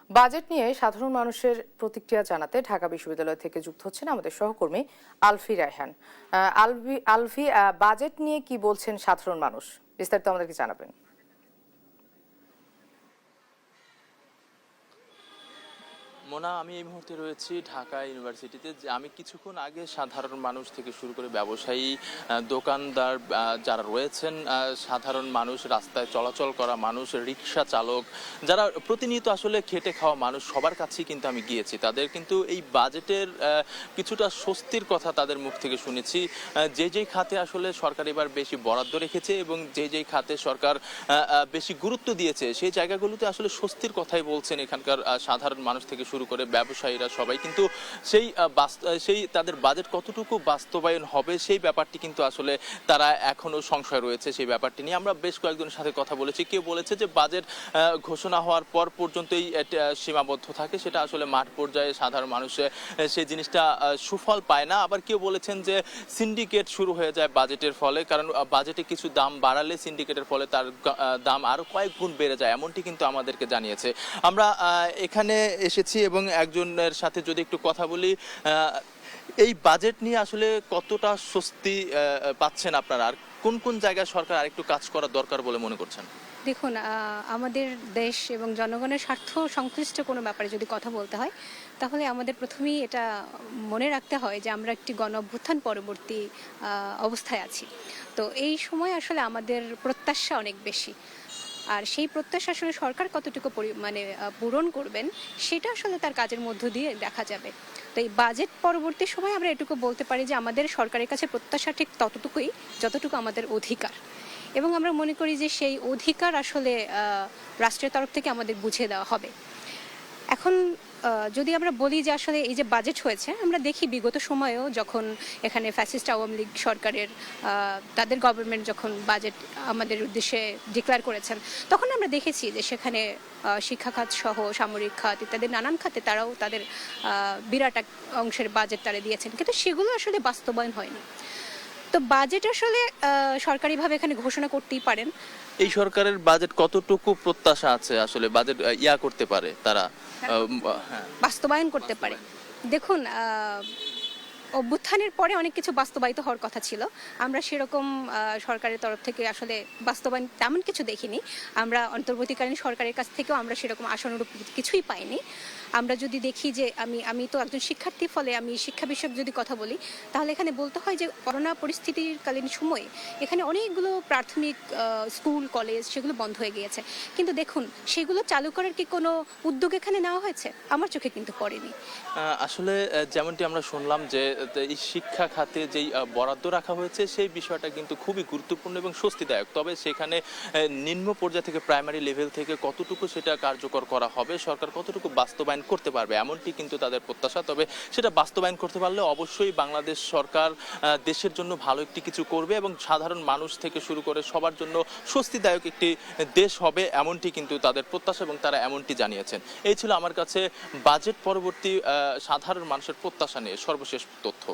Budget নিয়ে সাধারণ মানুষের প্রতিক্রিয়া জানাতে ঢাকা বিশ্ববিদ্যালয় থেকে যুক্ত হচ্ছেন আমাদের সহকর্মী আলফি রায়হান। আলফি, বাজেট নিয়ে কি বলছেন সাধারণ মানুষ, বিস্তারিত আমাদেরকে জানাবেন। মোনা, আমি এই মুহূর্তে রয়েছি ঢাকা ইউনিভার্সিটিতে। যে আমি কিছুক্ষণ আগে সাধারণ মানুষ থেকে শুরু করে ব্যবসায়ী, দোকানদার যারা রয়েছেন, সাধারণ মানুষ, রাস্তায় চলাচল করা মানুষ, রিক্সা চালক, যারা প্রতিনিয়ত আসলে খেটে খাওয়া মানুষ, সবার কাছেই কিন্তু আমি গিয়েছি। তাদের কিন্তু এই বাজেটের কিছুটা স্বস্তির কথা তাদের মুখ থেকে শুনেছি। যেই খাতে আসলে সরকার এবার বেশি বরাদ্দ রেখেছে এবং যেই খাতে সরকার বেশি গুরুত্ব দিয়েছে, সেই জায়গাগুলোতে আসলে স্বস্তির কথাই বলছেন এখানকার সাধারণ মানুষ থেকে শুরু করে ব্যবসায়ীরা সবাই। কিন্তু সেই তাদের বাজেট কতটুকু বাস্তবায়ন হবে সেই ব্যাপারটি কিন্তু আসলে তারা এখনো সংশয় রয়েছে। সেই ব্যাপারটি নিয়ে আমরা বেশ কয়েকজনের সাথে কথা বলেছি। কেউ বলেছে যে বাজেট ঘোষণা হওয়ার পর পর্যন্তই সীমাবদ্ধ থাকে, সেটা আসলে মাঠ পর্যায়ে সাধারণ মানুষের সেই জিনিসটা সুফল পায় না। আবার কেউ বলেছেন যে সিন্ডিকেট শুরু হয়ে যায় বাজেটের ফলে, কারণ বাজেটে কিছু দাম বাড়ালে সিন্ডিকেটের ফলে তার দাম আরো কয়েক গুণ বেড়ে যায়, এমনটি কিন্তু আমাদেরকে জানিয়েছে। আমরা এখানে এসেছি এবং একজনের সাথে যদি একটু কথা বলি, এই বাজেট নিয়ে আসলে কতটা স্বস্তি পাচ্ছেন আপনারা, আর কোন কোন জায়গায় সরকার আরেকটু কাজ করা দরকার বলে মনে করছেন? দেখুন, আমাদের দেশ এবং জনগণের স্বার্থ সংশ্লিষ্ট কোনো ব্যাপারে যদি কথা বলতে হয়, তাহলে আমাদের প্রথমেই এটা মনে রাখতে হয় যে আমরা একটি গণ অভ্যুত্থান পরবর্তী অবস্থায় আছি। তো এই সময় আসলে আমাদের প্রত্যাশা অনেক বেশি, আর সেই প্রত্যাশা আসলে সরকার কতটুকু পূরণ করবেন সেটা আসলে তার কাজের মধ্য দিয়ে দেখা যাবে। তো এই বাজেট পরবর্তী সময় আমরা এটুকু বলতে পারি যে আমাদের সরকারের কাছে প্রত্যাশা ঠিক ততটুকুই যতটুকু আমাদের অধিকার, এবং আমরা মনে করি যে সেই অধিকার আসলে রাষ্ট্রের তরফ থেকে আমাদের বুঝিয়ে দেওয়া হবে। এখন যদি আমরা বলি যে আসলে এই যে বাজেট হয়েছে, আমরা দেখি বিগত সময়েও যখন এখানে ফ্যাসিস্ট আওয়ামী লীগ সরকারের তাদের গভর্নমেন্ট যখন বাজেট আমাদের উদ্দেশ্যে ডিক্লেয়ার করেছেন, তখন আমরা দেখেছি যে সেখানে শিক্ষা খাত সহ সামরিক খাত ইত্যাদি নানান খাতে তারাও তাদের বিরাট এক অংশের বাজেট তারা দিয়েছেন, কিন্তু সেগুলো আসলে বাস্তবায়ন হয়নি। তো বাজেট আসলে সরকারিভাবে এখানে ঘোষণা করতেই পারেন। এই সরকারের বাজেট কতটুকু প্রত্যাশা আছে আসলে বাজেট করতে পারে, তারা বাস্তবায়ন করতে পারে? দেখুন, অভ্যুত্থানের পরে অনেক কিছু বাস্তবায়িত হওয়ার কথা ছিল, আমরা সেরকম সরকারের তরফ থেকে আসলে বাস্তবায়ন তেমন কিছু দেখিনি। আমরা অন্তর্বর্তীকালীন সরকারের কাছ থেকেও আমরা সেরকম আশানুরূপ কিছুই পাইনি। আমরা যদি দেখি যে আমি তো একজন শিক্ষার্থী, ফলে আমি শিক্ষা বিষয়ক যদি কথা বলি, তাহলে এখানে বলতে হয় যে করোনা পরিস্থিতিকালীন সময়ে এখানে অনেকগুলো প্রাথমিক স্কুল কলেজ সেগুলো বন্ধ হয়ে গিয়েছে, কিন্তু দেখুন সেগুলো চালু করার কি কোনো উদ্যোগ এখানে নেওয়া হয়েছে? আমার চোখে কিন্তু পড়েনি। আসলে যেমনটি আমরা শুনলাম যে এই শিক্ষা খাতে যেই বরাদ্দ রাখা হয়েছে সেই বিষয়টা কিন্তু খুবই গুরুত্বপূর্ণ এবং স্বস্তিদায়ক। তবে সেখানে নিম্ন পর্যায় থেকে প্রাইমারি লেভেল থেকে কতটুকু সেটা কার্যকর করা হবে, সরকার কতটুকু বাস্তবায়ন করতে পারবে, এমনটি কিন্তু তাদের প্রত্যাশা। তবে সেটা বাস্তবায়ন করতে পারলে অবশ্যই বাংলাদেশ সরকার দেশের জন্য ভালো একটি কিছু করবে এবং সাধারণ মানুষ থেকে শুরু করে সবার জন্য স্বস্তিদায়ক একটি দেশ হবে, এমনটি কিন্তু তাদের প্রত্যাশা এবং তারা এমনটি জানিয়েছেন। এই ছিল আমার কাছে বাজেট পরবর্তী সাধারণ মানুষের প্রত্যাশা নিয়ে সর্বশেষ তথ্য।